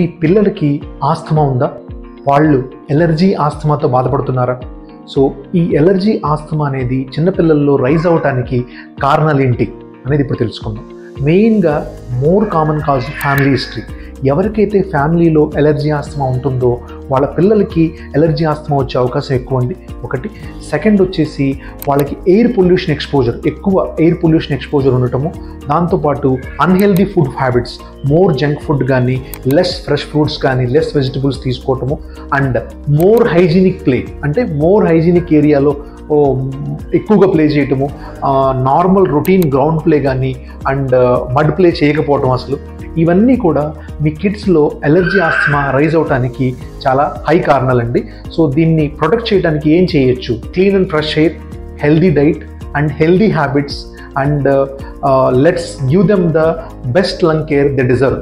ఈ పిల్లలకి ఆస్తమా ఉందా? వాళ్ళు ఎలర్జీ ఆస్తమాతో బాధపడుతున్నారా? సో ఈ ఎలర్జీ ఆస్తమా అనేది చిన్నపిల్లల్లో రైజ్ అవటానికి కారణాలు ఏంటి అనేది ఇప్పుడు తెలుసుకుందాం. మెయిన్గా more common cause family history. ఎవరికైతే ఫ్యామిలీలో ఎలర్జీ ఆస్తమా ఉంటుందో వాళ్ళ పిల్లలకి ఎలర్జీ ఆస్తమా వచ్చే అవకాశం ఎక్కువ అండి. ఒకటి. సెకండ్ వచ్చేసి వాళ్ళకి ఎయిర్ పొల్యూషన్ ఎక్స్పోజర్, ఎక్కువ ఎయిర్ పొల్యూషన్ ఎక్స్పోజర్ ఉండటము, దాంతోపాటు unhealthy food habits, more junk food కానీ, లెస్ ఫ్రెష్ ఫ్రూట్స్ కానీ, లెస్ వెజిటబుల్స్ తీసుకోవటము, అండ్ మోర్ హైజీనిక్ ప్లే, అంటే మోర్ హైజీనిక్ ఏరియాలో ఎక్కువగా ప్లే చేయటము, నార్మల్ రొటీన్ గ్రౌండ్ ప్లే కానీ అండ్ మడ్ ప్లే చేయకపోవటం, అసలు ఇవన్నీ కూడా మీ కిడ్స్లో ఎలర్జీ ఆస్తమా రైజ్ అవడానికి చాలా హై కారణాలండి. సో దీన్ని ప్రొటెక్ట్ చేయడానికి ఏం చేయొచ్చు? Clean and fresh air, healthy diet and healthy habits, and let's give them the best lung care they deserve.